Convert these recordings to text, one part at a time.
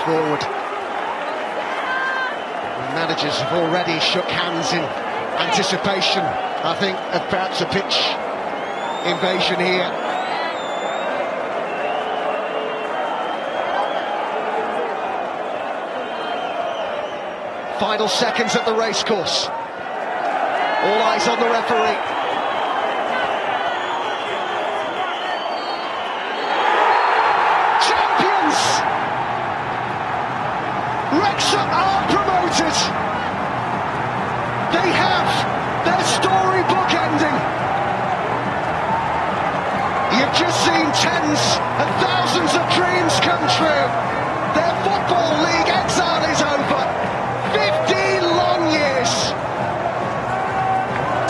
forward. The managers have already shook hands in anticipation, I think, of perhaps a pitch invasion here. Final seconds at the racecourse. All eyes on the referee. Champions! Wrexham are promoted. They have their storybook ending. You've just seen tens and thousands of dreams come true. Their Football League exile is over. 15 long years.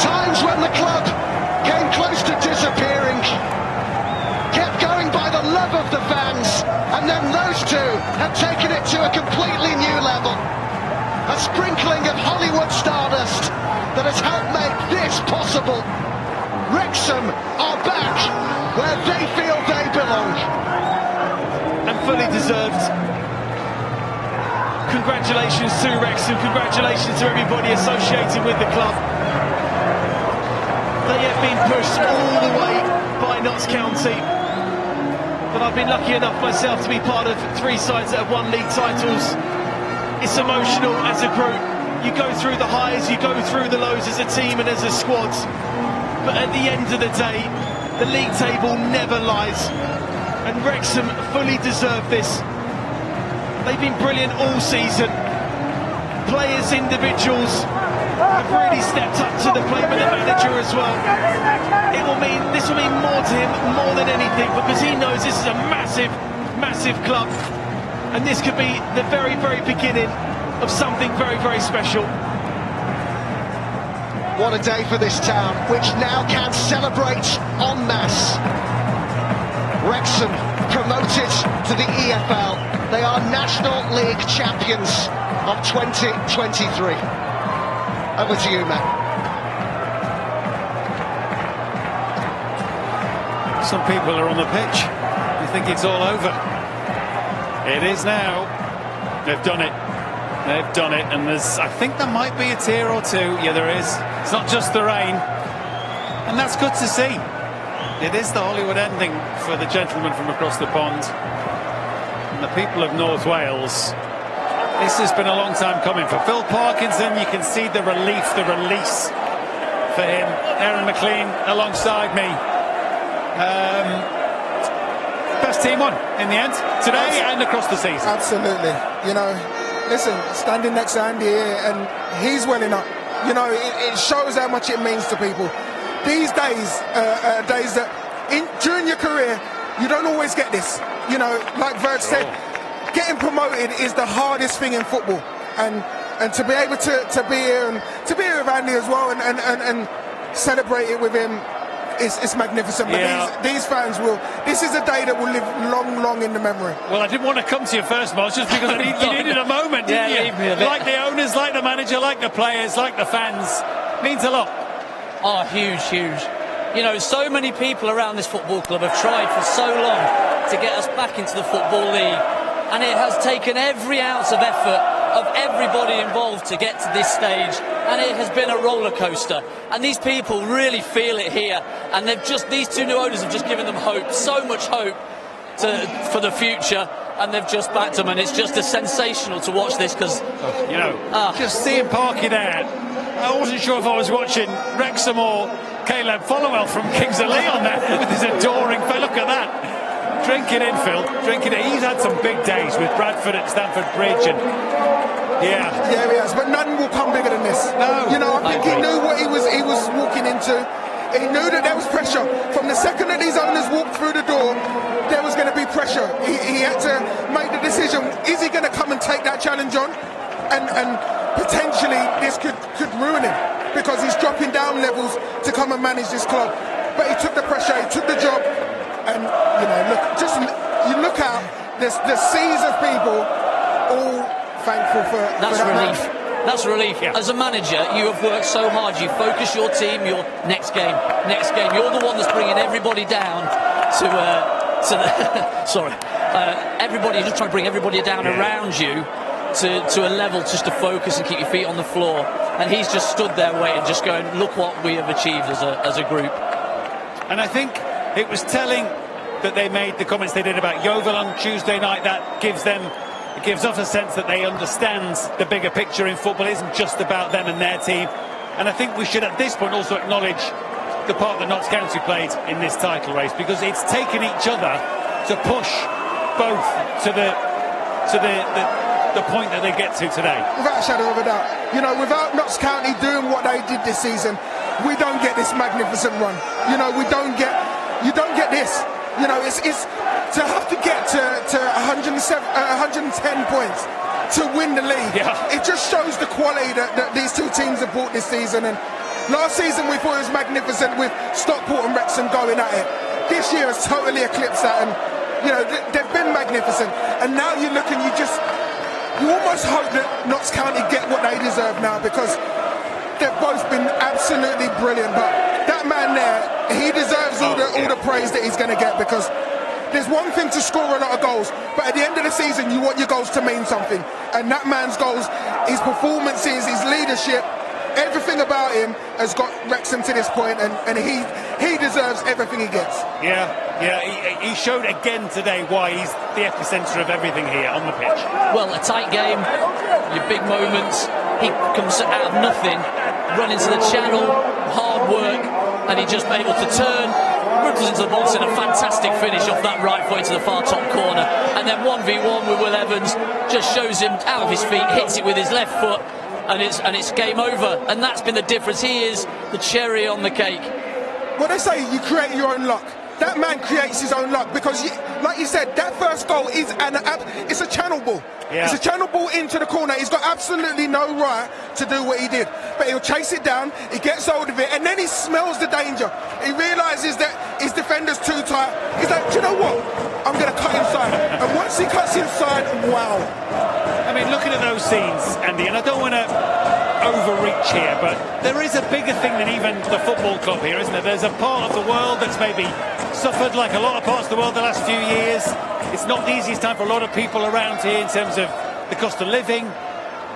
Times when the club came close to disappearing, kept going by the love of the fans, and then those two have taken it to a completely new level. A sprinkling of Hollywood stardust that has helped make this possible. Wrexham are back where they feel they belong. And fully deserved. Congratulations to Wrexham, congratulations to everybody associated with the club. They have been pushed all the way by Notts County, but I've been lucky enough myself to be part of 3 sides that have won league titles. It's emotional as a group. You go through the highs, you go through the lows as a team and as a squad, but at the end of the day, the league table never lies, and Wrexham fully deserve this. They've been brilliant all season. Players, individuals have really stepped up to the plate, with the manager as well. This will mean more to him, more than anything, because he knows this is a massive, massive club, and this could be the very, very beginning of something very, very special. What a day for this town, which now can celebrate en masse. Wrexham promoted to the EFL. They are National League champions of 2023. Over to you, Matt. Some people are on the pitch. You think it's all over. It is now. They've done it. They've done it. And I think there might be a tear or two. Yeah, there is. It's not just the rain. And that's good to see. It is the Hollywood ending for the gentleman from across the pond. And the people of North Wales. This has been a long time coming. For Phil Parkinson, you can see the relief, the release for him. Aaron McLean alongside me. Best team won in the end, today and across the season. Absolutely. You know, listen, standing next to Andy here, and he's welling up. You know, it shows how much it means to people. These days, days that during your career, you don't always get this. You know, like Virg said, getting promoted is the hardest thing in football, and to be able to be here and to be here with Andy as well and celebrate it with him, it's magnificent. But yeah. these fans will. This is a day that will live long, long in the memory. Well, I didn't want to come to you first, Miles, just because you needed a moment, didn't you? Leave me a bit. Like the owners, like the manager, like the players, like the fans. Means a lot. Oh, huge, huge. You know, so many people around this football club have tried for so long to get us back into the Football League, and it has taken every ounce of effort of everybody involved to get to this stage, and it has been a roller coaster, and these people really feel it here, and these 2 new owners have just given them hope, so much hope for the future, and they've just backed them, and it's just sensational to watch this, because you know, just seeing Parky there, I wasn't sure if I was watching Wrexham or Caleb Followell from Kings of Leon there with his adoring face. Look at that. Drink it in, Phil. Drink it in. He's had some big days with Bradford at Stamford Bridge, and yeah, he has. But nothing will come bigger than this. No, you know, I think he knew what he was walking into. He knew that there was pressure from the second that these owners walked through the door. There was going to be pressure. He had to make the decision: is he going to come and take that challenge on? And potentially this could ruin him, because he's dropping down levels to come and manage this club. But he took the pressure, he took the job, and you know, you look out, there's the seas of people all thankful for that relief. man. That's relief. Yeah. As a manager, you have worked so hard. You focus your team. Your next game. You're the one that's bringing everybody down to the sorry. Everybody just trying to bring everybody down around you to a level just to focus and keep your feet on the floor. And he's just stood there waiting, just going, look what we have achieved as a group. And I think it was telling that they made the comments they did about Yeovil on Tuesday night. That gives us a sense that they understand the bigger picture in football. It isn't just about them and their team. And I think we should at this point also acknowledge the part that Notts County played in this title race, because it's taken each other to push both to the point that they get to today. Without a shadow of a doubt. You know, without Notts County doing what they did this season, we don't get this magnificent run. You know, you don't get this. You know, it's to have to get to 110 points to win the league. Yeah. It just shows the quality that these two teams have brought this season. And last season we thought it was magnificent with Stockport and Wrexham going at it. This year has totally eclipsed that, and you know they've been magnificent. And now you look and you almost hope that Notts County get what they deserve now, because they've both been absolutely brilliant. But that man there, he deserves all the praise that he's going to get, because there's one thing to score a lot of goals, but at the end of the season you want your goals to mean something. And that man's goals, his performances, his leadership, everything about him has got Wrexham to this point, and he deserves everything he gets. Yeah, he showed again today why he's the epicentre of everything here on the pitch. Well, a tight game, your big moments, he comes out of nothing, run into the channel, hard work, and he just able to turn, ripples into the box in a fantastic finish off that right foot into the far top corner, and then 1v1 with Will Evans, just shows him out of his feet, hits it with his left foot, and it's game over. And that's been the difference. He is the cherry on the cake. What they say, you create your own luck. That man creates his own luck, because, like you said, that first goal is it's a channel ball. Yeah. It's a channel ball into the corner. He's got absolutely no right to do what he did. But he'll chase it down, he gets hold of it, and then he smells the danger. He realises that his defender's too tight. He's like, do you know what? I'm going to cut inside. And once he cuts inside, wow. I mean, looking at those scenes, Andy, and I don't want to overreach here, but there is a bigger thing than even the football club here, isn't there? There's a part of the world that's maybe suffered, like a lot of parts of the world, the last few years. It's not the easiest time for a lot of people around here in terms of the cost of living.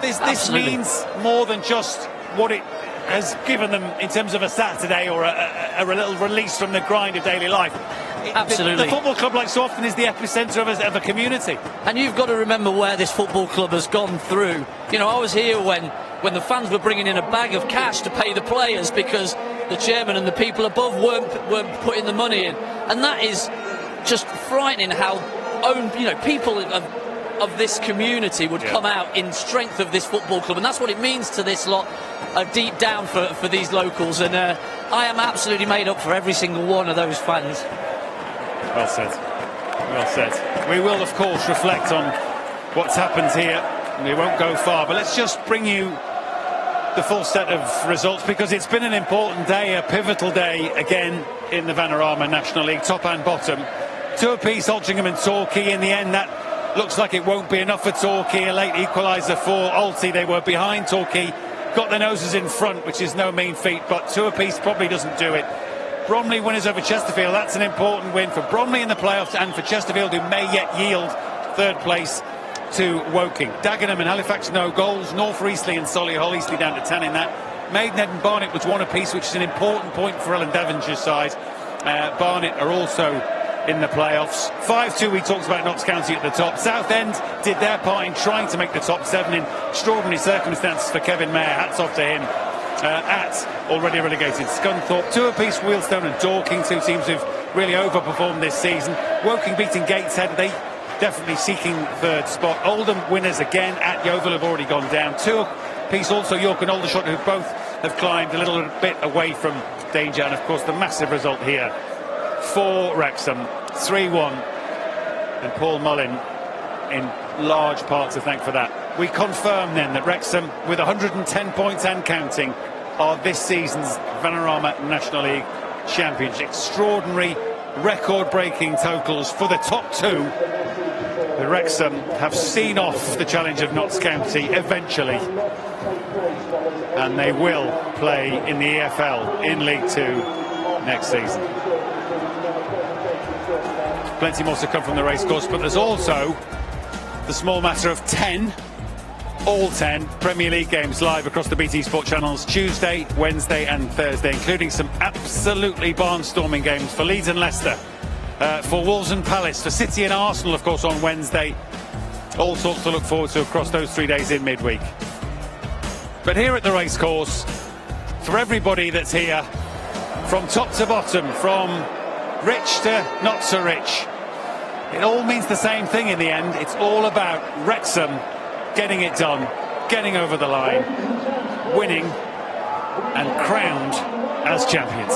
This means more than just what it has given them in terms of a Saturday or a little release from the grind of daily life. Absolutely. The football club, like so often, is the epicentre of a community. And you've got to remember where this football club has gone through. You know, I was here when the fans were bringing in a bag of cash to pay the players because the chairman and the people above weren't putting the money in. And that is just frightening how people of this community would come out in strength of this football club. And that's what it means to this lot deep down for these locals. And I am absolutely made up for every single one of those fans. Well said. Well said. We will, of course, reflect on what's happened here. We won't go far, but let's just bring you the full set of results, because it's been an important day, a pivotal day again in the Vanarama National League, top and bottom. Two apiece, Altrincham and Torquay. In the end, that looks like it won't be enough for Torquay. A late equaliser for Alty. They were behind Torquay, got their noses in front, which is no mean feat, but two apiece probably doesn't do it. Bromley winners over Chesterfield. That's an important win for Bromley in the playoffs and for Chesterfield, who may yet yield third place to Woking. Dagenham and Halifax, no goals. North Eastleigh and Solihull. Eastleigh down to 10 in that. Maidenhead and Barnet was one apiece, which is an important point for Ellen Devonshire's side. Barnet are also in the playoffs. 5-2, we talked about Notts County at the top. Southend did their part in trying to make the top 7 in extraordinary circumstances for Kevin Mayer. Hats off to him. Already relegated Scunthorpe. Two apiece, Wheelstone and Dorking, two teams who've really overperformed this season. Woking beating Gateshead, they definitely seeking third spot. Oldham winners again at Yeovil have already gone down. Two apiece also, York and Aldershot, who both have climbed a little bit away from danger. And of course the massive result here for Wrexham, 3-1, and Paul Mullin in large part to thank for that. We confirm then that Wrexham, with 110 points and counting, are this season's Vanarama National League champions. Extraordinary, record-breaking totals for the top two. The Wrexham have seen off the challenge of Notts County eventually, and they will play in the EFL in League Two next season. Plenty more to come from the racecourse, but there's also the small matter of 10, all 10 Premier League games live across the BT Sport channels Tuesday, Wednesday and Thursday, including some absolutely barnstorming games for Leeds and Leicester, for Wolves and Palace, for City and Arsenal, of course, on Wednesday. All sorts to look forward to across those 3 days in midweek. But here at the racecourse, for everybody that's here, from top to bottom, from rich to not so rich, it all means the same thing in the end. It's all about Wrexham getting it done, getting over the line, winning and crowned as champions.